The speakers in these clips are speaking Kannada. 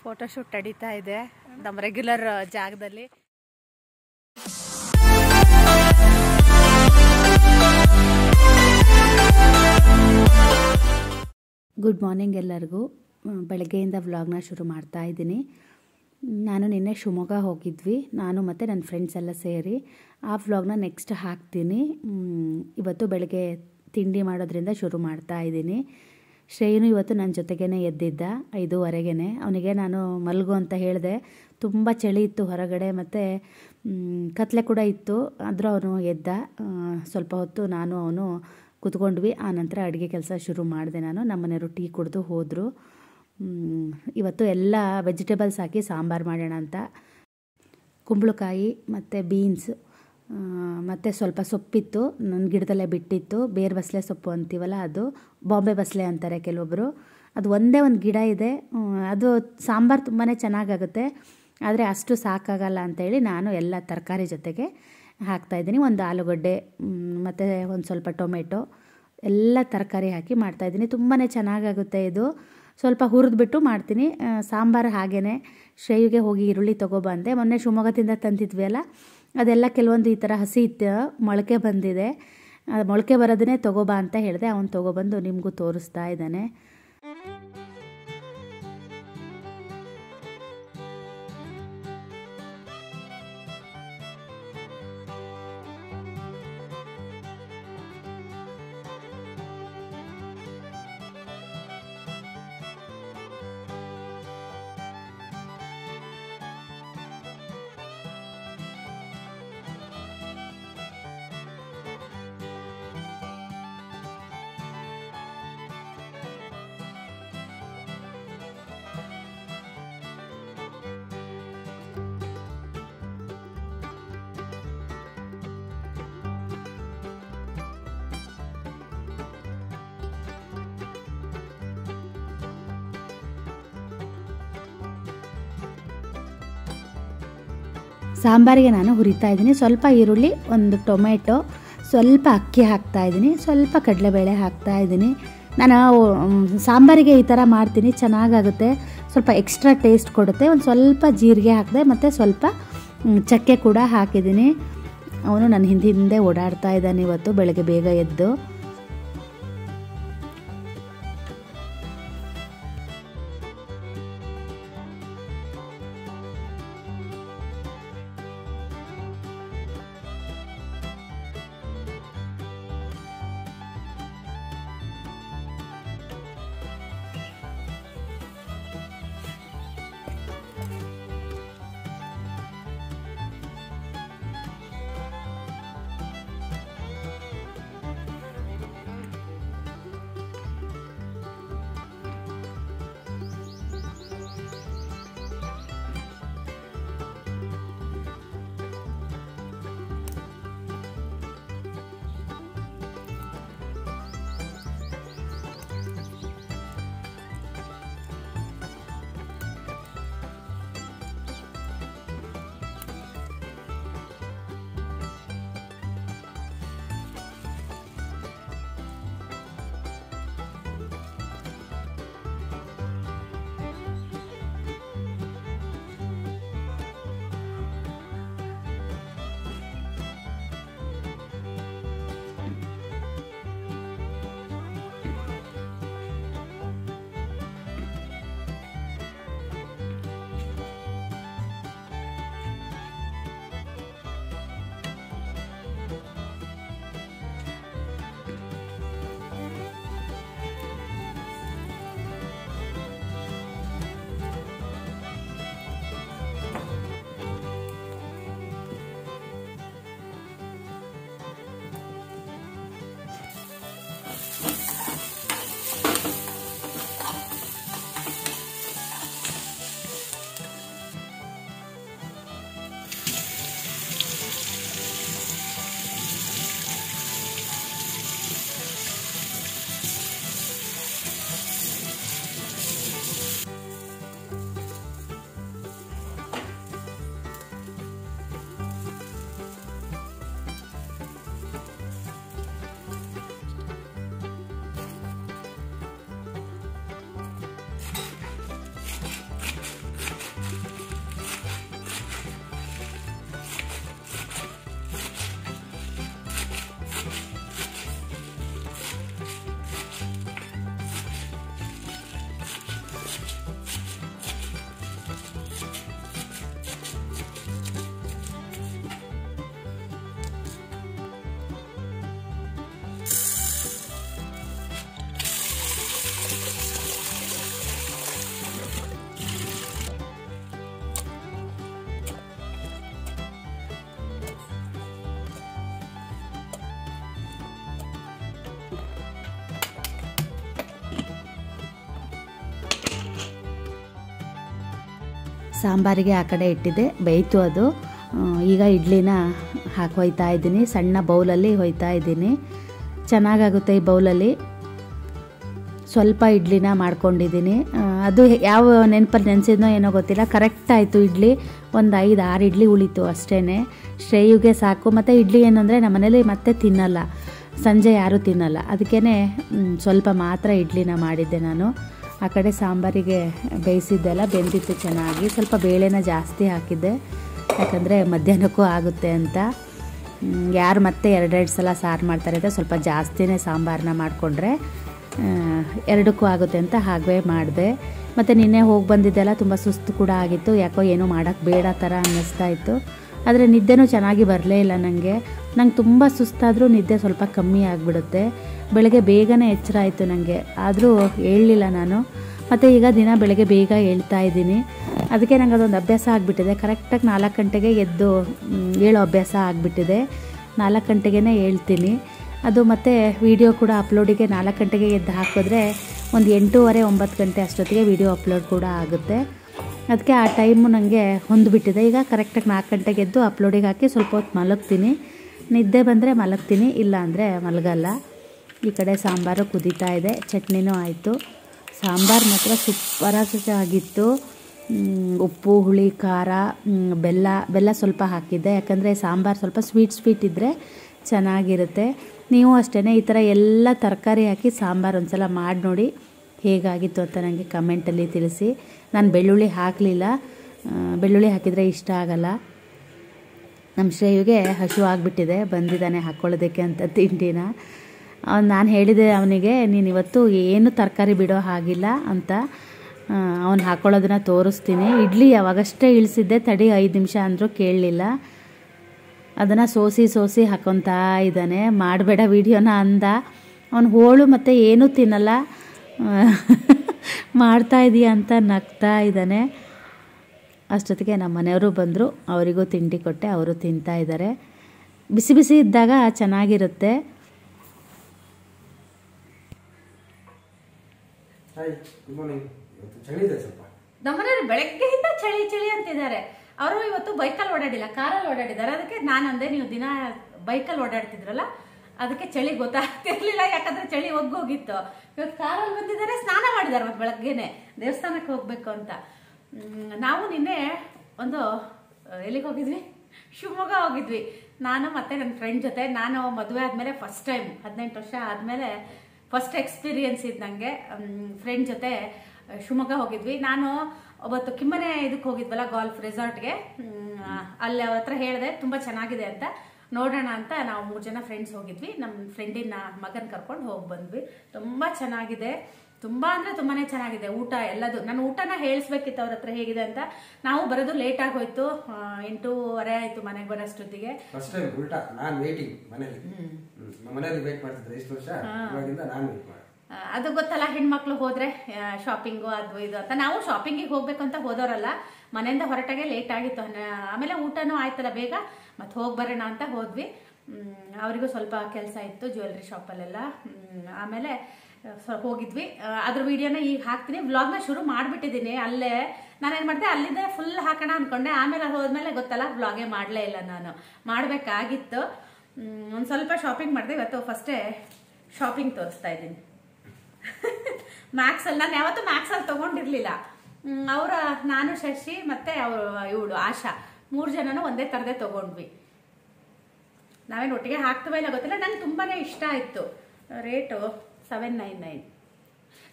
ಫೋಟೋಶೂಟ್ ನಡೀತಾ ಇದೆ ನಮ್ಮ ರೆಗ್ಯುಲರ್ ಜಾಗದಲ್ಲಿ. ಗುಡ್ ಮಾರ್ನಿಂಗ್ ಎಲ್ಲರಿಗೂ. ಬೆಳಗ್ಗೆಯಿಂದ ವ್ಲಾಗ್ನ ಶುರು ಮಾಡ್ತಾ ಇದ್ದೀನಿ. ನಾನು ನಿನ್ನೆ ಶಿವಮೊಗ್ಗ ಹೋಗಿದ್ವಿ, ನಾನು ಮತ್ತು ನನ್ನ ಫ್ರೆಂಡ್ಸ್ ಎಲ್ಲ ಸೇರಿ. ಆ ವ್ಲಾಗ್ನ ನೆಕ್ಸ್ಟ್ ಹಾಕ್ತೀನಿ. ಇವತ್ತು ಬೆಳಗ್ಗೆ ತಿಂಡಿ ಮಾಡೋದ್ರಿಂದ ಶುರು ಮಾಡ್ತಾ ಇದ್ದೀನಿ. ಶ್ರೇಯನು ಇವತ್ತು ನನ್ನ ಜೊತೆಗೇ ಎದ್ದಿದ್ದ 5:15ಗೆ. ಅವನಿಗೆ ನಾನು ಮಲಗು ಅಂತ ಹೇಳಿದೆ. ತುಂಬ ಚಳಿ ಇತ್ತು ಹೊರಗಡೆ ಮತ್ತು ಕತ್ಲೆ ಕೂಡ ಇತ್ತು. ಆದರೂ ಅವನು ಎದ್ದ. ಸ್ವಲ್ಪ ಹೊತ್ತು ನಾನು ಅವನು ಕೂತ್ಕೊಂಡ್ವಿ. ಆನಂತರ ಅಡುಗೆ ಕೆಲಸ ಶುರು ಮಾಡಿದೆ ನಾನು. ನಮ್ಮನೆಯವರು ಟೀ ಕುಡಿದು ಹೋದರು. ಇವತ್ತು ಎಲ್ಲ ವೆಜಿಟೇಬಲ್ಸ್ ಹಾಕಿ ಸಾಂಬಾರು ಮಾಡೋಣ ಅಂತ. ಕುಂಬಳಕಾಯಿ ಮತ್ತು ಬೀನ್ಸ್ ಮತ್ತು ಸ್ವಲ್ಪ ಸೊಪ್ಪಿತ್ತು, ನನ್ನ ಗಿಡದಲ್ಲೇ ಬಿಟ್ಟಿತ್ತು. ಬೇರು ಬಸಳೆ ಸೊಪ್ಪು ಅಂತೀವಲ್ಲ, ಅದು ಬಾಂಬೆ ಬಸಳೆ ಅಂತಾರೆ ಕೆಲವೊಬ್ಬರು. ಅದು ಒಂದೇ ಒಂದು ಗಿಡ ಇದೆ. ಅದು ಸಾಂಬಾರು ತುಂಬಾ ಚೆನ್ನಾಗಾಗುತ್ತೆ, ಆದರೆ ಅಷ್ಟು ಸಾಕಾಗಲ್ಲ ಅಂತೇಳಿ ನಾನು ಎಲ್ಲ ತರಕಾರಿ ಜೊತೆಗೆ ಹಾಕ್ತಾಯಿದ್ದೀನಿ. ಒಂದು ಆಲೂಗಡ್ಡೆ ಮತ್ತು ಒಂದು ಸ್ವಲ್ಪ ಟೊಮೆಟೊ ಎಲ್ಲ ತರಕಾರಿ ಹಾಕಿ ಮಾಡ್ತಾಯಿದ್ದೀನಿ. ತುಂಬಾ ಚೆನ್ನಾಗಾಗುತ್ತೆ ಇದು. ಸ್ವಲ್ಪ ಹುರಿದ್ಬಿಟ್ಟು ಮಾಡ್ತೀನಿ ಸಾಂಬಾರು. ಹಾಗೇ ಶ್ರೇಯುಗೆ ಹೋಗಿ ಈರುಳ್ಳಿ ತೊಗೊಬಂದೆ. ಮೊನ್ನೆ ಶಿವಮೊಗ್ಗದಿಂದ ತಂದಿದ್ವಿ ಅಲ್ಲ, ಅದೆಲ್ಲ ಕೆಲವೊಂದು ಈ ಥರ ಹಸಿ ಇತ್ತು, ಮೊಳಕೆ ಬಂದಿದೆ. ಮೊಳಕೆ ಬರೋದನ್ನೇ ತೊಗೊಬಾ ಅಂತ ಹೇಳಿದೆ. ಅವನು ತೊಗೊಬಂದು ನಿಮಗೂ ತೋರಿಸ್ತಾ ಇದ್ದಾನೆ. ಸಾಂಬಾರಿಗೆ ನಾನು ಹುರಿತಾ ಇದ್ದೀನಿ. ಸ್ವಲ್ಪ ಈರುಳ್ಳಿ, ಒಂದು ಟೊಮೆಟೊ, ಸ್ವಲ್ಪ ಅಕ್ಕಿ ಹಾಕ್ತಾಯಿದ್ದೀನಿ, ಸ್ವಲ್ಪ ಕಡಲೆಬೇಳೆ ಹಾಕ್ತಾಯಿದ್ದೀನಿ. ನಾನು ಸಾಂಬಾರಿಗೆ ಈ ಥರ ಮಾಡ್ತೀನಿ, ಚೆನ್ನಾಗಾಗುತ್ತೆ. ಸ್ವಲ್ಪ ಎಕ್ಸ್ಟ್ರಾ ಟೇಸ್ಟ್ ಕೊಡುತ್ತೆ. ಒಂದು ಸ್ವಲ್ಪ ಜೀರಿಗೆ ಹಾಕಿದೆ ಮತ್ತು ಸ್ವಲ್ಪ ಚಕ್ಕೆ ಕೂಡ ಹಾಕಿದ್ದೀನಿ. ಅವನು ನನ್ನ ಹಿಂದೆ ಓಡಾಡ್ತಾ ಇದ್ದಾನೆ ಇವತ್ತು ಬೆಳಗ್ಗೆ ಬೇಗ ಎದ್ದು. ಸಾಂಬಾರಿಗೆ ಆ ಕಡೆ ಇಟ್ಟಿದ್ದೆ, ಬೇಯ್ತು ಅದು. ಈಗ ಇಡ್ಲಿನ ಹಾಕೊಯ್ತಾ ಇದ್ದೀನಿ, ಸಣ್ಣ ಬೌಲಲ್ಲಿ ಹೊಯ್ತಾ ಇದ್ದೀನಿ. ಚೆನ್ನಾಗಾಗುತ್ತೆ ಈ ಬೌಲಲ್ಲಿ. ಸ್ವಲ್ಪ ಇಡ್ಲಿನ ಮಾಡ್ಕೊಂಡಿದ್ದೀನಿ. ಅದು ಯಾವ ನೆನಪಲ್ಲಿ ನೆನೆಸಿದ್ನೋ ಏನೋ ಗೊತ್ತಿಲ್ಲ, ಕರೆಕ್ಟ್ ಆಯಿತು ಇಡ್ಲಿ. ಒಂದು 5-6 ಇಡ್ಲಿ ಉಳಿತು ಅಷ್ಟೇ. ಶ್ರೇಯುಗೆ ಸಾಕು. ಮತ್ತು ಇಡ್ಲಿ ಏನು ಅಂದರೆ ನಮ್ಮ ಮನೇಲಿ ಮತ್ತೆ ತಿನ್ನಲ್ಲ, ಸಂಜೆ ಯಾರೂ ತಿನ್ನಲ್ಲ, ಅದಕ್ಕೇ ಸ್ವಲ್ಪ ಮಾತ್ರ ಇಡ್ಲಿನ ಮಾಡಿದ್ದೆ ನಾನು. ಆ ಕಡೆ ಸಾಂಬಾರಿಗೆ ಬೇಯಿಸಿದ್ದೆಲ್ಲ ಬೆಂದಿತ್ತು ಚೆನ್ನಾಗಿ. ಸ್ವಲ್ಪ ಬೇಳೆನ ಜಾಸ್ತಿ ಹಾಕಿದ್ದೆ, ಯಾಕಂದರೆ ಮಧ್ಯಾಹ್ನಕ್ಕೂ ಆಗುತ್ತೆ ಅಂತ. ಯಾರು ಮತ್ತೆ 2 ಸಲ ಸಾರು ಮಾಡ್ತಾರೆ ಅಂತ ಸ್ವಲ್ಪ ಜಾಸ್ತಿನೇ ಸಾಂಬಾರನ್ನ ಮಾಡಿಕೊಂಡ್ರೆ ಎರಡಕ್ಕೂ ಆಗುತ್ತೆ ಅಂತ ಹಾಗೆ ಮಾಡಿದೆ. ಮತ್ತು ನಿನ್ನೆ ಹೋಗಿ ಬಂದಿದ್ದೆಲ್ಲ ತುಂಬ ಸುಸ್ತು ಕೂಡ ಆಗಿತ್ತು, ಯಾಕೋ ಏನೂ ಮಾಡೋಕ್ಕೆ ಬೇಡ ಥರ ಅನ್ನಿಸ್ತಾ ಇತ್ತು. ಆದರೆ ನಿದ್ದೆನೂ ಚೆನ್ನಾಗಿ ಬರಲೇ ಇಲ್ಲ ನನಗೆ. ನಂಗೆ ತುಂಬ ಸುಸ್ತಾದರೂ ನಿದ್ದೆ ಸ್ವಲ್ಪ ಕಮ್ಮಿ ಆಗಿಬಿಡುತ್ತೆ. ಬೆಳಗ್ಗೆ ಬೇಗನೆ ಎಚ್ಚರ ಆಯಿತು ನನಗೆ, ಆದರೂ ಹೇಳಲಿಲ್ಲ ನಾನು. ಮತ್ತು ಈಗ ದಿನ ಬೆಳಗ್ಗೆ ಬೇಗ ಹೇಳ್ತಾ ಇದ್ದೀನಿ, ಅದಕ್ಕೆ ನಂಗೆ ಅದೊಂದು ಅಭ್ಯಾಸ ಆಗಿಬಿಟ್ಟಿದೆ. ಕರೆಕ್ಟಾಗಿ 4 ಗಂಟೆಗೆ ಎದ್ದು ಹೇಳೋ ಅಭ್ಯಾಸ ಆಗಿಬಿಟ್ಟಿದೆ. 4 ಗಂಟೆಗೇ ಹೇಳ್ತೀನಿ. ಅದು ಮತ್ತು ವಿಡಿಯೋ ಕೂಡ ಅಪ್ಲೋಡಿಗೆ 4 ಗಂಟೆಗೆ ಎದ್ದು ಹಾಕಿದ್ರೆ ಒಂದು 8:30-9 ಗಂಟೆ ಅಷ್ಟೊತ್ತಿಗೆ ವಿಡಿಯೋ ಅಪ್ಲೋಡ್ ಕೂಡ ಆಗುತ್ತೆ. ಅದಕ್ಕೆ ಆ ಟೈಮು ನನಗೆ ಹೊಂದ್ಬಿಟ್ಟಿದೆ. ಈಗ ಕರೆಕ್ಟಾಗಿ 4 ಗಂಟೆಗೆ ಎದ್ದು ಅಪ್ಲೋಡಿಗೆ ಹಾಕಿ ಸ್ವಲ್ಪ ಹೊತ್ತು ಮಲಗ್ತೀನಿ. ನಿದ್ದೆ ಬಂದರೆ ಮಲಗ್ತೀನಿ, ಇಲ್ಲ ಅಂದರೆ ಮಲಗಲ್ಲ. ಈ ಕಡೆ ಸಾಂಬಾರು ಕುದೀತಾ ಇದೆ, ಚಟ್ನಿನೂ ಆಯಿತು. ಸಾಂಬಾರು ಮಾತ್ರ ಸೂಪರಾಗಿತ್ತು. ಉಪ್ಪು, ಹುಳಿ, ಖಾರ, ಬೆಲ್ಲ ಸ್ವಲ್ಪ ಹಾಕಿದ್ದೆ, ಯಾಕಂದರೆ ಸಾಂಬಾರು ಸ್ವಲ್ಪ ಸ್ವೀಟ್ ಇದ್ದರೆ ಚೆನ್ನಾಗಿರುತ್ತೆ. ನೀವು ಅಷ್ಟೇ ಈ ಥರ ಎಲ್ಲ ತರಕಾರಿ ಹಾಕಿ ಸಾಂಬಾರು ಒಂದು ಸಲ ಮಾಡಿ ನೋಡಿ, ಹೇಗಾಗಿತ್ತು ಅಂತ ನನಗೆ ಕಮೆಂಟಲ್ಲಿ ತಿಳಿಸಿ. ನಾನು ಬೆಳ್ಳುಳ್ಳಿ ಹಾಕಲಿಲ್ಲ, ಬೆಳ್ಳುಳ್ಳಿ ಹಾಕಿದರೆ ಇಷ್ಟ ಆಗಲ್ಲ. ನಮ್ಮ ಶ್ರೇಯುಗೆ ಹಸಿವು ಆಗಿಬಿಟ್ಟಿದೆ, ಬಂದಿದ್ದಾನೆ ಹಾಕ್ಕೊಳ್ಳೋದಕ್ಕೆ ಅಂತ ತಿಂಡಿನ. ನಾನು ಹೇಳಿದೆ ಅವನಿಗೆ, ನೀನು ಇವತ್ತು ಏನು ತರಕಾರಿ ಬಿಡೋ ಹಾಗಿಲ್ಲ ಅಂತ. ಅವನು ಹಾಕ್ಕೊಳ್ಳೋದನ್ನ ತೋರಿಸ್ತೀನಿ. ಇಡ್ಲಿ ಯಾವಾಗಷ್ಟೇ ಇಳಿಸಿದ್ದೆ, ತಡಿ 5 ನಿಮಿಷ ಅಂದರೂ ಕೇಳಲಿಲ್ಲ. ಅದನ್ನು ಸೋಸಿ ಹಾಕೊತಾ ಇದ್ದಾನೆ. ಮಾಡಬೇಡ ವಿಡಿಯೋನ ಅಂದ. ಅವನು ಹೋಳು ಮತ್ತು ಏನೂ ತಿನ್ನಲ್ಲ, ಮಾಡ್ತಾ ಇದೀಯ ಅಂತ ನಗ್ತಾ ಇದ್ದಾನೆ. ಅಷ್ಟೊತ್ತಿಗೆ ನಮ್ಮ ಮನೆಯವರು ಬಂದರು, ಅವರಿಗೂ ತಿಂಡಿ ಕೊಟ್ಟೆ, ಅವರು ತಿಂತಾ ಇದ್ದಾರೆ. ಬಿಸಿ ಬಿಸಿ ಇದ್ದಾಗ ಚೆನ್ನಾಗಿರುತ್ತೆ. ನಮ್ಮನೆಯವರು ಬೆಳಗ್ಗೆಯಿಂದ ಚಳಿ ಅಂತಿದ್ದಾರೆ. ಅವರು ಇವತ್ತು ಬೈಕಲ್ಲಿ ಓಡಾಡಿಲ್ಲ, ಕಾರಲ್ಲಿ ಓಡಾಡಿದ್ದಾರೆ. ಅದಕ್ಕೆ ನಾನಂದೆ, ನೀವು ದಿನ ಬೈಕಲ್ಲಿ ಓಡಾಡ್ತಿದ್ರಲ್ಲ, ಅದಕ್ಕೆ ಚಳಿ ಗೊತ್ತಾಗ್ತಿರ್ಲಿಲ್ಲ, ಯಾಕಂದ್ರೆ ಚಳಿ ಒಗ್ಗೋಗಿತ್ತು. ಇವತ್ತು ಕಾರಲ್ಲಿ ಬಂದಿದ್ದಾರೆ, ಸ್ನಾನ ಮಾಡಿದ್ದಾರೆ. ಮತ್ತು ಬೆಳಗ್ಗೆನೆ ದೇವಸ್ಥಾನಕ್ಕೆ ಹೋಗ್ಬೇಕು ಅಂತ. ನಾವು ನಿನ್ನೆ ಒಂದು ಎಲ್ಲಿಗೆ ಹೋಗಿದ್ವಿ, ಶಿವಮೊಗ್ಗ ಹೋಗಿದ್ವಿ. ನಾನು ಮತ್ತೆ ನನ್ನ ಫ್ರೆಂಡ್ ಜೊತೆ. ನಾನು ಮದುವೆ ಆದಮೇಲೆ ಫಸ್ಟ್ ಟೈಮ್, 18 ವರ್ಷ ಆದಮೇಲೆ ಫಸ್ಟ್ ಎಕ್ಸ್ಪೀರಿಯನ್ಸ್ ಇದ್ದು ನನಗೆ. ಫ್ರೆಂಡ್ ಜೊತೆ ಶಿವಮೊಗ್ಗ ಹೋಗಿದ್ವಿ. ನಾನು ಅವತ್ತು ಕಿಮ್ಮನೆ ಇದಕ್ಕೆ ಹೋಗಿದ್ವಲ್ಲ, ಗಾಲ್ಫ್ ರೆಸಾರ್ಟ್ಗೆ. ಅಲ್ಲಿ ಅವ್ರ ಹತ್ರ ಹೇಳಿದೆ ತುಂಬ ಚೆನ್ನಾಗಿದೆ ಅಂತ, ನೋಡೋಣ ಅಂತ ನಾವು 3 ಜನ ಫ್ರೆಂಡ್ಸ್ ಹೋಗಿದ್ವಿ. ನಮ್ಮ ಫ್ರೆಂಡಿನ ಮಗನ ಕರ್ಕೊಂಡು ಹೋಗಿ ಬಂದ್ವಿ. ತುಂಬ ಚೆನ್ನಾಗಿದೆ, ತುಂಬ ಅಂದರೆ ತುಂಬಾ ಚೆನ್ನಾಗಿದೆ. ಊಟ ಎಲ್ಲದು, ನಾನು ಊಟನ ಹೇಳಿಸ್ಬೇಕಿತ್ತು ಅವ್ರ ಹತ್ರ ಹೇಗಿದೆ ಅಂತ. ನಾವು ಬರೋದು ಲೇಟ್ ಆಗೋಯ್ತು, 8:30 ಆಯ್ತು ಮನೆಗೆ ಬರೋಷ್ಟೊತ್ತಿಗೆ. ಅದು ಗೊತ್ತಲ್ಲ, ಹೆಣ್ಮಕ್ಳು ಹೋದ್ರೆ ಶಾಪಿಂಗು ಅದು ಇದು ಅಂತ. ನಾವು ಶಾಪಿಂಗಿಗೆ ಹೋಗ್ಬೇಕು ಅಂತ ಹೋದವರಲ್ಲ, ಮನೆಯಿಂದ ಹೊರಟಾಗೆ ಲೇಟ್ ಆಗಿತ್ತು. ಆಮೇಲೆ ಊಟನೂ ಆಯ್ತಲ್ಲ ಬೇಗ, ಮತ್ತೆ ಹೋಗಿ ಬರೋಣ ಅಂತ ಹೋದ್ವಿ. ಅವರಿಗೂ ಸ್ವಲ್ಪ ಕೆಲಸ ಇತ್ತು ಜ್ಯುವೆಲ್ರಿ ಶಾಪಲ್ಲೆಲ್ಲ. ಆಮೇಲೆ ಹೋಗಿದ್ವಿ. ಅದ್ರ ವಿಡಿಯೋನ ಈಗ ಹಾಕ್ತೀನಿ. ವ್ಲಾಗ್ನ ಶುರು ಮಾಡಿಬಿಟ್ಟಿದ್ದೀನಿ. ಅಲ್ಲೇ ನಾನೇನು ಮಾಡಿದೆ, ಅಲ್ಲಿಂದ ಫುಲ್ ಹಾಕೋಣ ಅಂದ್ಕೊಂಡೆ. ಆಮೇಲೆ ಹೋದ್ಮೇಲೆ ಗೊತ್ತಲ್ಲ, ವ್ಲಾಗೇ ಮಾಡಲೇ ಇಲ್ಲ. ನಾನು ಮಾಡಬೇಕಾಗಿತ್ತು. ಒಂದು ಸ್ವಲ್ಪ ಶಾಪಿಂಗ್ ಮಾಡಿದೆ. ಇವತ್ತು ಫಸ್ಟೇ ಶಾಪಿಂಗ್ ತೋರಿಸ್ತಾ ಇದ್ದೀನಿ. ಮ್ಯಾಕ್ಸಲ್ಲಿ ನಾನು ಯಾವತ್ತೂ ಮ್ಯಾಕ್ಸಲ್ಲಿ ತೊಗೊಂಡಿರಲಿಲ್ಲ. ನಾನು ಶಶಿ ಮತ್ತು ಇವಳು ಆಶಾ 3 ಜನನೂ ಒಂದೇ ಥರದೇ ತೊಗೊಂಡ್ವಿ. ನಾವೇನು ಒಟ್ಟಿಗೆ ಹಾಕ್ತವೇ ಇಲ್ಲ ಗೊತ್ತಿಲ್ಲ. ನಂಗೆ ತುಂಬಾ ಇಷ್ಟ ಆಯಿತು. ರೇಟು 799.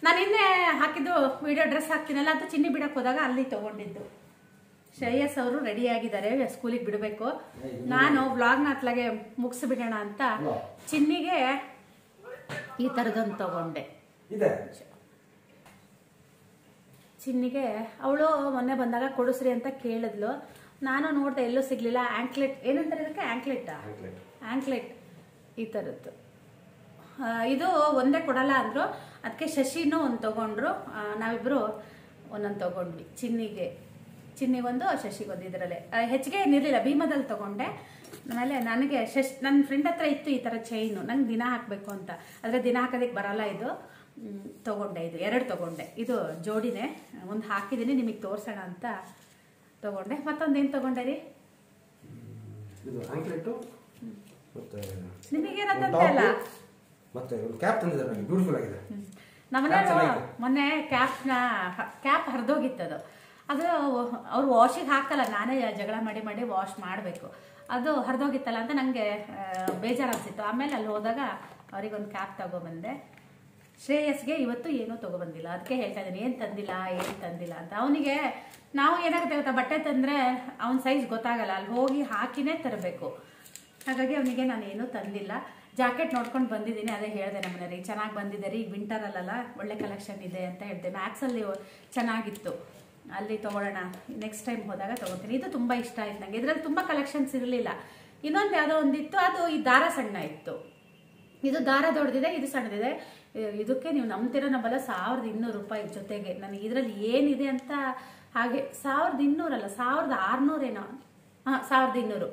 ನಾನು ಹಿಂದೆ ಹಾಕಿದ್ದು ವಿಡಿಯೋ ಡ್ರೆಸ್ ಹಾಕ್ತೀನಲ್ಲ, ಅದು ಚಿನ್ನಿ ಬಿಡಕ್ಕೆ ಹೋದಾಗ ಅಲ್ಲಿ ತೊಗೊಂಡಿದ್ದು. ಶ್ರೇಯಸ್ ಅವರು ರೆಡಿಯಾಗಿದ್ದಾರೆ, ಸ್ಕೂಲಿಗೆ ಬಿಡಬೇಕು. ನಾನು ವ್ಲಾಗ್ನ ಅತ್ಲಾಗೆ ಮುಗಿಸ್ಬಿಡೋಣ ಅಂತ ಚಿನ್ನಿಗೆ ಈ ಥರದೊಂದು ತೊಗೊಂಡೆ. ಚಿನ್ನಿಗೆ ಅವಳು ಮೊನ್ನೆ ಬಂದಾಗ ಕೊಡಿಸ್ರಿ ಅಂತ ಕೇಳಿದ್ಲು. ನಾನು ನೋಡಿದೆ, ಎಲ್ಲೂ ಸಿಗ್ಲಿಲ್ಲ. ಆಂಕ್ಲೆಟ್ ಏನಂತಾರೆ ಇದಕ್ಕೆ, ಆಂಕ್ಲೆಟ್ ಈ ಥರದ್ದು. ಇದು ಒಂದೇ ಕೊಡಲ್ಲ ಅಂದರು. ಅದಕ್ಕೆ ಶಶಿನೂ ಒಂದು ತೊಗೊಂಡ್ರು. ನಾವಿಬ್ಬರು ಒಂದೊಂದು ತೊಗೊಂಡ್ವಿ. ಚಿನ್ನಿಗೊಂದು, ಶಶಿಗೊಂದು. ಇದರಲ್ಲೇ ಹೆಚ್ಚಿಗೆ ಏನಿರಲಿಲ್ಲ, ಭೀಮದಲ್ಲಿ ತೊಗೊಂಡೆ. ಆಮೇಲೆ ನನಗೆ ನನ್ನ ಫ್ರೆಂಡ್ ಹತ್ರ ಇತ್ತು ಈ ಥರ ಚೈನು, ನಂಗೆ ದಿನ ಹಾಕಬೇಕು ಅಂತ. ಆದರೆ ದಿನ ಹಾಕೋದಕ್ಕೆ ಬರಲ್ಲ. ಇದು ತೊಗೊಂಡೆ, ಇದು 2 ತೊಗೊಂಡೆ. ಇದು ಜೋಡಿನೇ, ಒಂದು ಹಾಕಿದ್ದೀನಿ ನಿಮಗೆ ತೋರಿಸೋಣ ಅಂತ ತೊಗೊಂಡೆ. ಮತ್ತೊಂದೇನು ತೊಗೊಂಡೆ ರೀ? ಇದು ಆಂಕ್ಲೆಟ್ ಮತ್ತೆ ನಿಮಗೇನಂತೆ ಅಲ್ಲ ಮತ್ತೆ ಒಂದು ಕ್ಯಾಪ್ ತಂದಿದ್ದಾರೆ, ಬ್ಯೂಟಿಫುಲ್ ಆಗಿದೆ. ನಮ್ಮನೆಯವರು ಮೊನ್ನೆ ಕ್ಯಾಪ್ ಹರಿದೋಗಿತ್ತದು. ಅದು ಅವ್ರು ವಾಶಿಗೆ ಹಾಕಲ್ಲ, ನಾನೇ ಜಗಳ ಮಾಡಿ ವಾಶ್ ಮಾಡಬೇಕು. ಅದು ಹರಿದೋಗಿತ್ತಲ್ಲ ಅಂತ ನನಗೆ ಬೇಜಾರಾಗ್ತಿತ್ತು. ಆಮೇಲೆ ಅಲ್ಲಿ ಹೋದಾಗ ಅವ್ರಿಗೊಂದು ಕ್ಯಾಪ್ ತಗೊಬಂದೆ. ಶ್ರೇಯಸ್ಗೆ ಇವತ್ತು ಏನೂ ತೊಗೊಬಂದಿಲ್ಲ. ಅದಕ್ಕೆ ಹೇಳ್ತಾ ಇದ್ದೀನಿ ಏನು ತಂದಿಲ್ಲ ಅಂತ. ಅವನಿಗೆ ನಾವು ಏನಾಗುತ್ತೆ ಗೊತ್ತಾ, ಬಟ್ಟೆ ತಂದರೆ ಅವ್ನ ಸೈಜ್ ಗೊತ್ತಾಗಲ್ಲ, ಅಲ್ಲಿ ಹೋಗಿ ಹಾಕಿನೇ ತರಬೇಕು. ಹಾಗಾಗಿ ಅವನಿಗೆ ನಾನು ಏನೂ ತಂದಿಲ್ಲ. ಜಾಕೆಟ್ ನೋಡ್ಕೊಂಡು ಬಂದಿದ್ದೀನಿ, ಅದೇ ಹೇಳಿದೆ ನಮ್ಮನೆಯವ್ರಿಗೆ ಚೆನ್ನಾಗಿ ಬಂದಿದೆ ರೀ, ಈಗ ವಿಂಟರಲ್ಲ ಒಳ್ಳೆ ಕಲೆಕ್ಷನ್ ಇದೆ ಅಂತ ಹೇಳಿದೆ. ಮ್ಯಾಕ್ಸಲ್ಲಿ ಚೆನ್ನಾಗಿತ್ತು, ಅಲ್ಲಿ ತೊಗೊಳ್ಳೋಣ, ನೆಕ್ಸ್ಟ್ ಟೈಮ್ ಹೋದಾಗ ತೊಗೊತೀನಿ. ಇದು ತುಂಬ ಇಷ್ಟ ಆಯ್ತು ನನಗೆ. ಇದರಲ್ಲಿ ತುಂಬ ಕಲೆಕ್ಷನ್ಸ್ ಇರಲಿಲ್ಲ. ಇನ್ನೊಂದು ಯಾವುದೋ ಒಂದಿತ್ತು, ಅದು ಈ ದಾರ ಸಣ್ಣ ಇತ್ತು. ಇದು ದಾರ ದೊಡ್ಡದಿದೆ, ಇದು ಸಣ್ಣದಿದೆ. ಇದಕ್ಕೆ ನೀವು ನಂಬ್ತಿರೋ ನಂಬಲ್ಲ, 1200 ರೂಪಾಯಿ ಜೊತೆಗೆ. ನನಗೆ ಇದರಲ್ಲಿ ಏನಿದೆ ಅಂತ ಹಾಗೆ 1200 ಅಲ್ಲ, 1600 ಏನೋ. ಹಾಂ, 1200,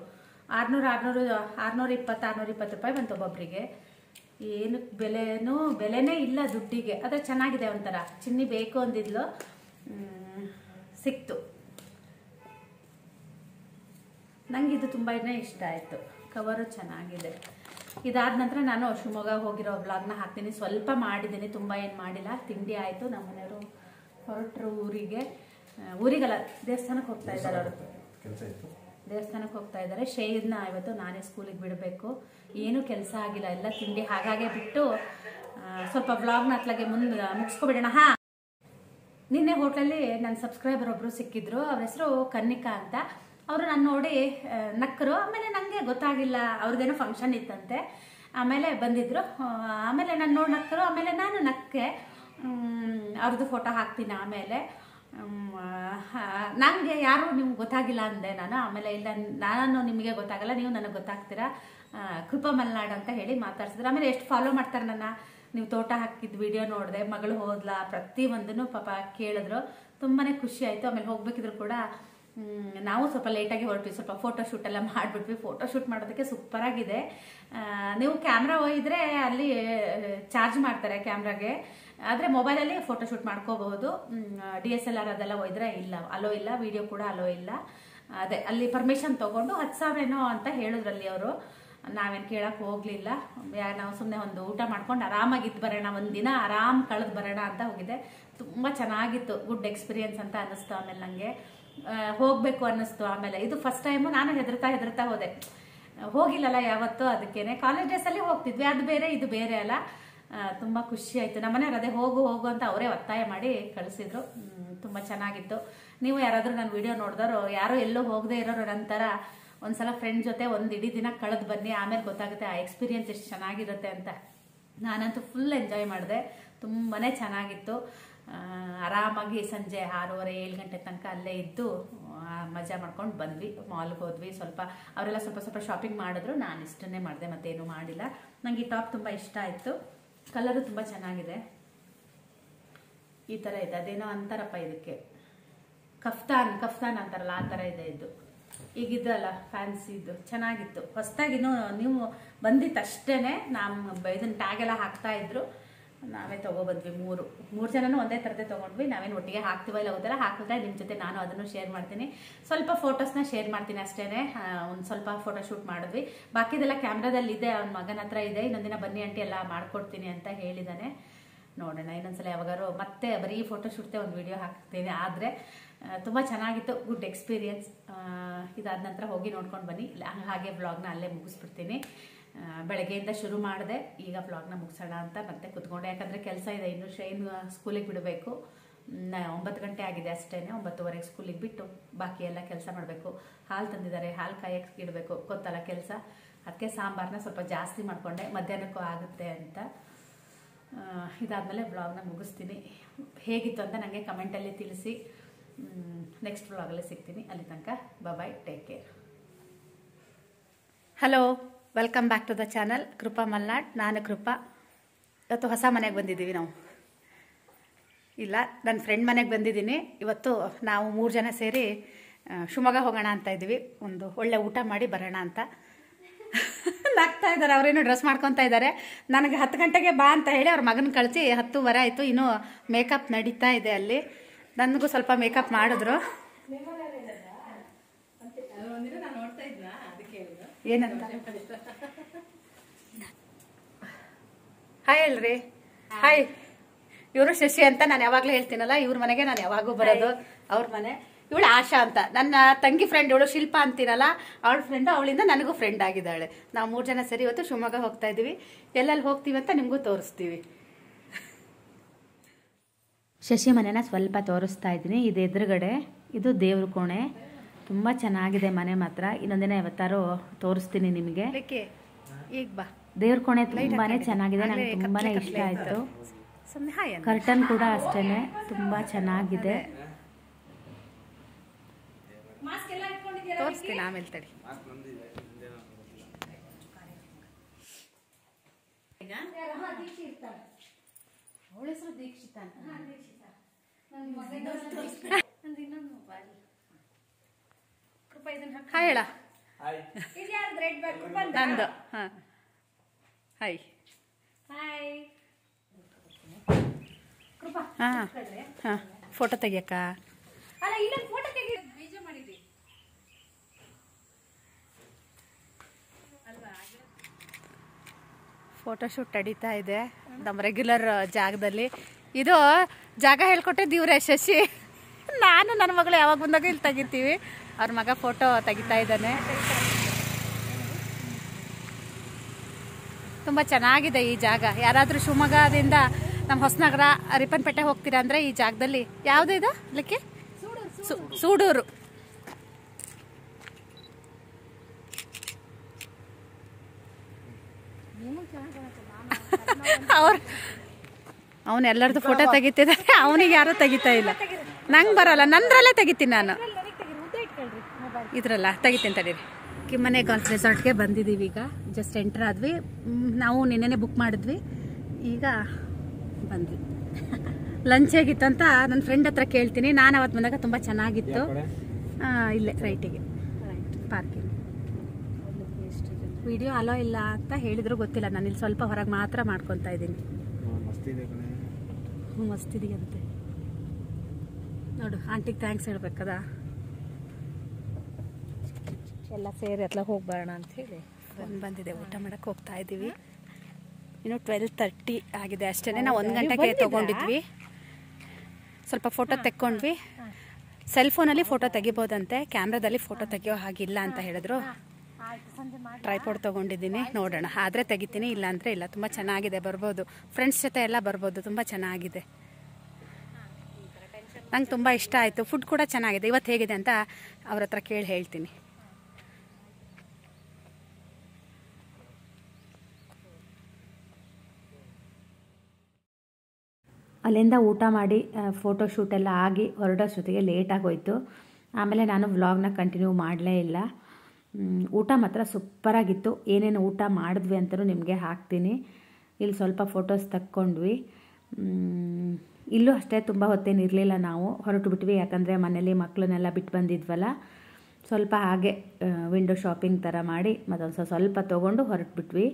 620 ರೂಪಾಯಿ ಬಂತು ಒಬ್ಬೊಬ್ಬರಿಗೆ. ಏನು ಬೆಲೆನೇ ಇಲ್ಲ ದುಡ್ಡಿಗೆ. ಆದರೆ ಚೆನ್ನಾಗಿದೆ, ಒಂಥರ ಚಿನ್ನಿ ಬೇಕು ಅಂದಿದ್ಲು, ಸಿಕ್ತು. ನಂಗೆ ಇದು ತುಂಬಾ ಇಷ್ಟ ಆಯಿತು. ಕವರು ಚೆನ್ನಾಗಿದೆ. ಇದಾದ ನಂತರ ನಾನು ಶಿವಮೊಗ್ಗ ಹೋಗಿರೋ ವ್ಲಾಗ್ನ ಹಾಕ್ತೀನಿ. ಸ್ವಲ್ಪ ಮಾಡಿದ್ದೀನಿ, ತುಂಬ ಏನು ಮಾಡಿಲ್ಲ. ತಿಂಡಿ ಆಯಿತು. ನಮ್ಮನೆಯವರು ಹೊರಟರು ಊರಿಗಲ್ಲ, ದೇವಸ್ಥಾನಕ್ಕೆ ಹೋಗ್ತಾ ಇದ್ದಾರೆ. ಅವರು ದೇವಸ್ಥಾನಕ್ಕೆ ಹೋಗ್ತಾ ಇದ್ದಾರೆ. ಶ್ರೇಯನ್ನ ಇವತ್ತು ನಾನೇ ಸ್ಕೂಲಿಗೆ ಬಿಡಬೇಕು. ಏನೂ ಕೆಲಸ ಆಗಿಲ್ಲ, ಎಲ್ಲ ತಿಂಡಿ ಹಾಗಾಗೆ ಬಿಟ್ಟು ಸ್ವಲ್ಪ ವ್ಲಾಗ್ನ ಅತ್ಲಾಗೆ ಮುಗಿಸ್ಕೊಬಿಡೋಣ. ಹಾಂ, ನಿನ್ನೆ ಹೋಟ್ಲಲ್ಲಿ ನನ್ನ ಸಬ್ಸ್ಕ್ರೈಬರ್ ಒಬ್ಬರು ಸಿಕ್ಕಿದ್ರು. ಅವ್ರ ಹೆಸರು ಕನ್ನಿಕಾ ಅಂತ. ಅವರು ನಾನು ನೋಡಿ ನಕ್ಕರು. ಆಮೇಲೆ ನನಗೆ ಗೊತ್ತಾಗಿಲ್ಲ, ಅವ್ರದ್ದೇನೋ ಫಂಕ್ಷನ್ ಇತ್ತಂತೆ. ಆಮೇಲೆ ಬಂದಿದ್ರು. ಆಮೇಲೆ ನಾನು ನೋಡಿ ನಕ್ಕರು. ಆಮೇಲೆ ನಾನು ನಕ್ಕೆ. ಅವ್ರದ್ದು ಫೋಟೋ ಹಾಕ್ತೀನಿ ಆಮೇಲೆ. ನನಗೆ ಯಾರು ನಿಮ್ಗೆ ಗೊತ್ತಾಗಿಲ್ಲ ಅಂದೆ ನಾನು. ಆಮೇಲೆ ಇಲ್ಲ, ನಾನು ನಿಮಗೆ ಗೊತ್ತಾಗಲ್ಲ, ನೀವು ನನಗೆ ಗೊತ್ತಾಗ್ತೀರಾ, ಕೃಪಾ ಮಲ್ನಾಡ್ ಅಂತ ಹೇಳಿ ಮಾತಾಡ್ಸಿದ್ರು. ಆಮೇಲೆ ಎಷ್ಟು ಫಾಲೋ ಮಾಡ್ತಾರೆ ನನ್ನ. ನೀವು ತೋಟ ಹಾಕಿದ ವಿಡಿಯೋ ನೋಡಿದೆ, ಮಗಳು ಹೋದ್ಲಾ, ಪ್ರತಿಯೊಂದನ್ನು ಪಾಪ ಕೇಳಿದ್ರು. ತುಂಬಾ ಖುಷಿ ಆಯಿತು. ಆಮೇಲೆ ಹೋಗ್ಬೇಕಿದ್ರು ಕೂಡ ನಾವು ಸ್ವಲ್ಪ ಲೇಟಾಗಿ ಹೊರಟ್ವಿ. ಸ್ವಲ್ಪ ಫೋಟೋಶೂಟ್ ಎಲ್ಲ ಮಾಡಿಬಿಟ್ವಿ. ಫೋಟೋಶೂಟ್ ಮಾಡೋದಕ್ಕೆ ಸೂಪರಾಗಿದೆ. ನೀವು ಕ್ಯಾಮ್ರಾ ಒಯ್ದರೆ ಅಲ್ಲಿ ಚಾರ್ಜ್ ಮಾಡ್ತಾರೆ ಕ್ಯಾಮ್ರಾಗೆ. ಆದರೆ ಮೊಬೈಲಲ್ಲಿ ಫೋಟೋಶೂಟ್ ಮಾಡ್ಕೋಬಹುದು. DSLR ಅದೆಲ್ಲ ಒಯ್ದರೆ ಇಲ್ಲ, ಅಲೋ ಇಲ್ಲ. ವಿಡಿಯೋ ಕೂಡ ಅಲೋ ಇಲ್ಲ. ಅದೇ ಅಲ್ಲಿ ಪರ್ಮಿಷನ್ ತೊಗೊಂಡು 10,000 ಏನೋ ಅಂತ ಹೇಳಿದ್ರಲ್ಲಿ ಅವರು. ನಾವೇನು ಕೇಳಕ್ಕೆ ಹೋಗಲಿಲ್ಲ. ನಾವು ಸುಮ್ಮನೆ ಒಂದು ಊಟ ಮಾಡ್ಕೊಂಡು ಆರಾಮಾಗಿದ್ದು ಬರೋಣ, ಒಂದಿನ ಆರಾಮ್ ಕಳೆದು ಬರೋಣ ಅಂತ ಹೋಗಿದ್ದೆ. ತುಂಬ ಚೆನ್ನಾಗಿತ್ತು, ಗುಡ್ ಎಕ್ಸ್ಪೀರಿಯನ್ಸ್ ಅಂತ ಅನ್ನಿಸ್ತು. ಆಮೇಲೆ ನನಗೆ ಹೋಗಬೇಕು ಅನ್ನಿಸ್ತು. ಆಮೇಲೆ ಇದು ಫಸ್ಟ್ ಟೈಮು. ನಾನು ಹೆದರ್ತಾ ಹೋದೆ, ಹೋಗಿಲ್ಲಲ್ಲ ಯಾವತ್ತೂ. ಅದಕ್ಕೇನೆ ಕಾಲೇಜ್ ಡೇಸಲ್ಲಿ ಹೋಗ್ತಿದ್ವಿ, ಅದು ಬೇರೆ ಇದು ಬೇರೆ ಅಲ್ಲ. ತುಂಬ ಖುಷಿ ಆಯಿತು. ನಮ್ಮನೆಯವ್ರು ಅದೇ ಹೋಗು ಅಂತ ಅವರೇ ಒತ್ತಾಯ ಮಾಡಿ ಕಳಿಸಿದ್ರು. ತುಂಬ ಚೆನ್ನಾಗಿತ್ತು. ನೀವು ಯಾರಾದರೂ ನನ್ನ ವಿಡಿಯೋ ನೋಡಿದವರು, ಯಾರೋ ಎಲ್ಲೋ ಹೋಗದೆ ಇರೋರು ನಂತರ ಒಂದ್ಸಲ ಫ್ರೆಂಡ್ ಜೊತೆ ಒಂದು ಇಡೀ ದಿನ ಕಳೆದು ಬನ್ನಿ. ಆಮೇಲೆ ಗೊತ್ತಾಗುತ್ತೆ ಆ ಎಕ್ಸ್ಪೀರಿಯನ್ಸ್ ಎಷ್ಟು ಚೆನ್ನಾಗಿರುತ್ತೆ ಅಂತ. ನಾನಂತೂ ಫುಲ್ ಎಂಜಾಯ್ ಮಾಡಿದೆ. ತುಂಬಾ ಚೆನ್ನಾಗಿತ್ತು. ಆರಾಮಾಗಿ ಸಂಜೆ 6:30-7 ಗಂಟೆ ತನಕ ಅಲ್ಲೇ ಇದ್ದು ಮಜಾ ಮಾಡ್ಕೊಂಡು ಬಂದ್ವಿ. ಮಾಲ್ಗೆ ಹೋದ್ವಿ. ಅವರೆಲ್ಲ ಸ್ವಲ್ಪ ಶಾಪಿಂಗ್ ಮಾಡಿದ್ರು. ನಾನು ಇಷ್ಟನ್ನೇ ಮಾಡಿದೆ, ಮತ್ತೇನು ಮಾಡಿಲ್ಲ. ನನಗೆ ಈ ಟಾಪ್ ತುಂಬ ಇಷ್ಟ ಆಯಿತು. ಕಲರು ತುಂಬ ಚೆನ್ನಾಗಿದೆ. ಈ ಥರ ಇದೆ, ಅದೇನೋ ಅಂತಾರಪ್ಪ ಇದಕ್ಕೆ, ಕಫ್ತಾನ್ ಅಂತಾರಲ್ಲ, ಆ ಥರ ಇದೆ ಇದು. ಈಗಿದ್ದಲ್ಲ ಫ್ಯಾನ್ಸಿದು, ಚೆನ್ನಾಗಿತ್ತು. ಹೊಸದಾಗಿ ನೀವು ಬಂದಿತ್ತಷ್ಟೇ ಇದನ್ನು ಟ್ಯಾಗ್ ಎಲ್ಲ ಹಾಕ್ತಾ ಇದ್ರು. ನಾವೇ ತೊಗೊಬಂದ್ವಿ. ಮೂರು ಜನನೂ ಒಂದೇ ಥರದೇ ತೊಗೊಂಡ್ವಿ. ನಾವೇನು ಒಟ್ಟಿಗೆ ಹಾಕ್ತೀವ ಇಲ್ಲ ಗೊತ್ತಿಲ್ಲ. ಹಾಕಿದ್ರೆ ನಿಮ್ಮ ಜೊತೆ ನಾನು ಅದನ್ನು ಶೇರ್ ಮಾಡ್ತೀನಿ. ಸ್ವಲ್ಪ ಫೋಟೋಸ್ನ ಶೇರ್ ಮಾಡ್ತೀನಿ ಅಷ್ಟೇ. ಒಂದು ಸ್ವಲ್ಪ ಫೋಟೋ ಶೂಟ್ ಮಾಡಿದ್ವಿ. ಬಾಕಿದೆಲ್ಲ ಕ್ಯಾಮ್ರಾದಲ್ಲಿ ಇದೆ, ಅವ್ನ ಮಗನ ಹತ್ರ ಇದೆ. ಇನ್ನೊಂದಿನ ಬನ್ನಿ ಆಂಟಿ ಎಲ್ಲ ಮಾಡ್ಕೊಡ್ತೀನಿ ಅಂತ ಹೇಳಿದ್ದಾನೆ. ನೋಡೋಣ, ಇನ್ನೊಂದ್ಸಲ ಯಾವಾಗಾರು ಮತ್ತೆ ಬರೀ ಫೋಟೋ ಶೂಟ್ತೆ ಒಂದು ವಿಡಿಯೋ ಹಾಕ್ತೀನಿ. ಆದರೆ ತುಂಬ ಚೆನ್ನಾಗಿತ್ತು, ಗುಡ್ ಎಕ್ಸ್ಪೀರಿಯನ್ಸ್. ಇದಾದ ನಂತರ ಹೋಗಿ ನೋಡ್ಕೊಂಡು ಬನ್ನಿ. ಹಾಗೆ ವ್ಲಾಗ್ನ ಅಲ್ಲೇ ಮುಗಿಸ್ಬಿಡ್ತೀನಿ. ಬೆಳಗ್ಗೆಯಿಂದ ಶುರು ಮಾಡಿದೆ, ಈಗ ವ್ಲಾಗ್ನ ಮುಗಿಸೋಣ ಅಂತ ಮತ್ತೆ ಕುತ್ಕೊಂಡೆ. ಯಾಕಂದರೆ ಕೆಲಸ ಇದೆ, ಇನ್ನು ಶ್ರೇನ್ ಸ್ಕೂಲಿಗೆ ಬಿಡಬೇಕು. 9 ಗಂಟೆ ಆಗಿದೆ ಅಷ್ಟೇ. 9:30 ಸ್ಕೂಲಿಗೆ ಬಿಟ್ಟು ಬಾಕಿ ಎಲ್ಲ ಕೆಲಸ ಮಾಡಬೇಕು. ಹಾಲು ತಂದಿದ್ದಾರೆ, ಹಾಲು ಕಾಯಕ್ಕೆ ಇಡಬೇಕು, ಗೊತ್ತಲ್ಲ ಕೆಲಸ. ಅದಕ್ಕೆ ಸಾಂಬಾರನ್ನ ಸ್ವಲ್ಪ ಜಾಸ್ತಿ ಮಾಡಿಕೊಂಡೆ, ಮಧ್ಯಾಹ್ನಕ್ಕೂ ಆಗುತ್ತೆ ಅಂತ. ಇದಾದಮೇಲೆ ವ್ಲಾಗ್ನ ಮುಗಿಸ್ತೀನಿ. ಹೇಗಿತ್ತು ಅಂತ ನನಗೆ ಕಮೆಂಟಲ್ಲಿ ತಿಳಿಸಿ. ನೆಕ್ಸ್ಟ್ ವ್ಲಾಗಲ್ಲಿ ಸಿಗ್ತೀನಿ. ಅಲ್ಲಿ ತನಕ bye, take care. Hello, welcome back to the channel Krupa Malnad. ನಾನು ಕೃಪಾ. ಇವತ್ತು ಹೊಸ ಮನೆಗೆ ಬಂದಿದ್ದೀವಿ ನಾವು. ಇಲ್ಲ, ನನ್ನ ಫ್ರೆಂಡ್ ಮನೆಗೆ ಬಂದಿದ್ದೀನಿ. ಇವತ್ತು ನಾವು 3 ಜನ ಸೇರಿ ಶಿವಮೊಗ್ಗ ಹೋಗೋಣ ಅಂತ ಇದ್ದೀವಿ. ಒಂದು ಒಳ್ಳೆ ಊಟ ಮಾಡಿ ಬರೋಣ ಅಂತ. ನಗ್ತಾ ಇದ್ದಾರೆ, ಅವರೇನು ಡ್ರೆಸ್ ಮಾಡ್ಕೊತಾ ಇದ್ದಾರೆ. ನನಗೆ 10 ಗಂಟೆಗೆ ಬಾ ಅಂತ ಹೇಳಿ ಅವ್ರ ಮಗನ ಕಳಿಸಿ 10:15 ಆಯಿತು. ಇನ್ನೂ ಮೇಕಪ್ ನಡೀತಾ ಇದೆ ಅಲ್ಲಿ. ನನಗೂ ಸ್ವಲ್ಪ ಮೇಕಪ್ ಮಾಡಿದ್ರು. ಒಂದಿನ ನಾನು ನೋಡ್ತಾ ಇದ್ನ ಅದಕ್ಕೆ ಹೇಳಿದ್ರು. ಏನಂತ? ಹಾಯ್ ಹೇಳ್ರಿ. ಹಾಯ್. ಇವರು ಶಶಿ ಅಂತ ನಾನು ಯಾವಾಗ್ಲೂ ಹೇಳ್ತೀನಲ್ಲ, ಇವ್ರ ಮನೆಗೆ ನಾನು ಯಾವಾಗೂ ಬರೋದು. ಅವ್ರ ಮನೆ. ಇವಳು ಆಶಾ ಅಂತ ನನ್ನ ತಂಗಿ ಫ್ರೆಂಡ್. ಇವಳು ಶಿಲ್ಪ ಅಂತೀನಲ್ಲ, ಅವಳ ಫ್ರೆಂಡ್. ಅವಳಿಂದ ನನಗೂ ಫ್ರೆಂಡ್ ಆಗಿದ್ದಾಳೆ. ನಾವು 3 ಜನ ಸರಿ ಇವತ್ತು ಶಿವಮೊಗ್ಗ ಹೋಗ್ತಾ ಇದೀವಿ. ಎಲ್ಲೆಲ್ಲಿ ಹೋಗ್ತೀವಿ ಅಂತ ನಿಮಗೂ ತೋರಿಸ್ತೀವಿ. ಶಶಿ ಮನೆನ ಸ್ವಲ್ಪ ತೋರಿಸ್ತಾ ಇದ್ದೀನಿ. ಇದು ಎದುರುಗಡೆ ಇದು ದೇವ್ರ ಕೋಣೆ. ತುಂಬ ಚೆನ್ನಾಗಿದೆ ಮನೆ ಮಾತ್ರ. ಇನ್ನೊಂದಿನ ಯಾವತ್ತಾರು ತೋರಿಸ್ತೀನಿ ನಿಮಗೆ. ಈಗ ಬಾ. ದೇವ್ರ ಕೋಣೆ ತುಂಬಾನೇ ಚೆನ್ನಾಗಿದೆ, ನಂಗೆ ತುಂಬಾನೇ ಇಷ್ಟ ಆಯ್ತು. ಕರ್ಟನ್ ಕೂಡ ಅಷ್ಟೇನೆ ತುಂಬಾ ಚೆನ್ನಾಗಿದೆ. ತೋರಿಸ್ತೀನಿ ಆಮೇಲೆ ತಡಿ. ಅವಳ ಹೆಸರು ದೀಕ್ಷಿತ ಅಂತ. ಹಾಯ್ ಹೇಳ. ನಂದು. ಹಾಂ ಹಾಯ್. ಹಾಂ ಹಾಂ. ಫೋಟೋ ತೆಗಿಯಕ್ಕ? ಅಲ್ಲ ಇಲ್ಲ, ಫೋಟೋ ತೆಗಿ. ಬೀಜ ಮಾಡಿದಿ ಫೋಟೋಶೂಟ್ ನಡೀತಾ ಇದೆ ನಮ್ಮ ರೆಗ್ಯುಲರ್ ಜಾಗದಲ್ಲಿ. ಇದು ಜಾಗ ಹೇಳ್ಕೊಟ್ಟಿದ್ದು ಇವರೇ, ಶಶಿ. ನಾನು ನನ್ನ ಮಗಳು ಯಾವಾಗ ಬಂದಾಗ ಇಲ್ಲಿ ತೆಗಿತೀವಿ. ಅವ್ರ ಮಗ ಫೋಟೋ ತೆಗಿತಾ ಇದ್ದಾನೆ. ತುಂಬ ಚೆನ್ನಾಗಿದೆ ಈ ಜಾಗ. ಯಾರಾದರೂ ಶಿವಮೊಗ್ಗದಿಂದ ನಮ್ಮ ಹೊಸನಗರ, ರಿಪ್ಪನ್ಪೇಟೆ ಹೋಗ್ತೀರಾ ಅಂದರೆ ಈ ಜಾಗದಲ್ಲಿ ಯಾವುದು ಇದು ಅಲ್ಲಿಕ್ಕೆ ಸೂಡೂರು. ಅವನು ಎಲ್ಲರದ್ದು ಫೋಟೋ ತೆಗಿತಿದ್ದಾರೆ, ಅವನಿಗೆ ಯಾರೂ ತೆಗಿತಾ ಇಲ್ಲ. ನಂಗೆ ಬರೋಲ್ಲ, ನಂದ್ರಲ್ಲೇ ತೆಗಿತೀನಿ ನಾನು. ಇದ್ರಲ್ಲ ತೆಗಿತೀನಿ ತಡೀರಿ. ಕಿಮ್ಮನೆ ಗಾಲ್ಫ್ ರೆಸಾರ್ಟ್ಗೆ ಬಂದಿದ್ದೀವಿ. ಈಗ ಜಸ್ಟ್ ಎಂಟರ್ ಆದ್ವಿ. ನಾವು ನಿನ್ನೆನೆ ಬುಕ್ ಮಾಡಿದ್ವಿ, ಈಗ ಬಂದ್ವಿ. ಲಂಚ್ ಹೇಗಿತ್ತಂತ ನನ್ನ ಫ್ರೆಂಡ್ ಹತ್ರ ಕೇಳ್ತೀನಿ. ನಾನು ಅವತ್ತು ಬಂದಾಗ ತುಂಬ ಚೆನ್ನಾಗಿತ್ತು. ಇಲ್ಲೇ ರೈಟಿಗೆ ಪಾರ್ಕಿಂಗ್. ವಿಡಿಯೋ ಅಲೋ ಇಲ್ಲ ಅಂತ ಹೇಳಿದ್ರು, ಗೊತ್ತಿಲ್ಲ. ನಾನು ಇಲ್ಲಿ ಸ್ವಲ್ಪ ಹೊರಗೆ ಮಾತ್ರ ಮಾಡ್ಕೊತಾ ಇದ್ದೀನಿ. ಮಸ್ತಿದೆಯಂತೆ ನೋಡು. ಆಂಟಿಗೆ ಥ್ಯಾಂಕ್ಸ್ ಹೇಳ್ಬೇಕದ. ಎಲ್ಲ ಸೇರಿ ಎಲ್ಲ ಹೋಗಿ ಬರೋಣ ಅಂಥೇಳಿ ಬಂದಿದೆ. ಊಟ ಮಾಡೋಕ್ಕೆ ಹೋಗ್ತಾ ಇದ್ದೀವಿ. ಇನ್ನು 12:30 ಆಗಿದೆ ಅಷ್ಟೇ. ನಾವು 1 ಗಂಟೆಗೆ ತೊಗೊಂಡಿದ್ವಿ. ಸ್ವಲ್ಪ ಫೋಟೋ ತೆಕ್ಕೊಂಡ್ವಿ. ಸೆಲ್ ಫೋನಲ್ಲಿ ಫೋಟೋ ತೆಗಿಬೋದಂತೆ, ಕ್ಯಾಮ್ರಾದಲ್ಲಿ ಫೋಟೋ ತೆಗಿಯೋ ಹಾಗಿಲ್ಲ ಅಂತ ಹೇಳಿದ್ರು. ಟ್ರೈಪಾಡ್ ತೊಗೊಂಡಿದ್ದೀನಿ, ನೋಡೋಣ. ಆದರೆ ತೆಗಿತೀನಿ, ಇಲ್ಲ ಅಂದರೆ ಇಲ್ಲ. ತುಂಬ ಚೆನ್ನಾಗಿದೆ, ಬರ್ಬೋದು. ಫ್ರೆಂಡ್ಸ್ ಜೊತೆ ಎಲ್ಲ ಬರ್ಬೋದು. ತುಂಬ ಚೆನ್ನಾಗಿದೆ, ನಂಗೆ ತುಂಬ ಇಷ್ಟ ಆಯಿತು. ಫುಡ್ ಕೂಡ ಚೆನ್ನಾಗಿದೆ. ಇವತ್ತು ಹೇಗಿದೆ ಅಂತ ಅವ್ರ ಹತ್ರ ಕೇಳಿ ಹೇಳ್ತೀನಿ. ಅಲ್ಲಿಂದ ಊಟ ಮಾಡಿ ಫೋಟೋಶೂಟ್ ಎಲ್ಲ ಆಗಿ ಹೊರಡೋಷ್ಟೊತ್ತಿಗೆ ಲೇಟಾಗೋಯ್ತು. ಆಮೇಲೆ ನಾನು ವ್ಲಾಗ್ನ ಕಂಟಿನ್ಯೂ ಮಾಡಲೇ ಇಲ್ಲ. ಊಟ ಮಾತ್ರ ಸೂಪರಾಗಿತ್ತು. ಏನೇನು ಊಟ ಮಾಡಿದ್ವಿ ಅಂತಲೂ ನಿಮಗೆ ಹಾಕ್ತೀನಿ. ಇಲ್ಲಿ ಸ್ವಲ್ಪ ಫೋಟೋಸ್ ತಕ್ಕೊಂಡ್ವಿ. ಇಲ್ಲೂ ಅಷ್ಟೇ ತುಂಬ ಹೊತ್ತೇನಿರಲಿಲ್ಲ. ನಾವು ಹೊರಟು ಬಿಟ್ವಿ, ಯಾಕಂದರೆ ಮನೇಲಿ ಮಕ್ಕಳನ್ನೆಲ್ಲ ಬಿಟ್ಟು ಬಂದಿದ್ವಲ್ಲ. ಸ್ವಲ್ಪ ಹಾಗೆ ವಿಂಡೋ ಶಾಪಿಂಗ್ ಥರ ಮಾಡಿ ಮತ್ತೊಂದು ಸ್ವಲ್ಪ ತೊಗೊಂಡು ಹೊರಟುಬಿಟ್ವಿ.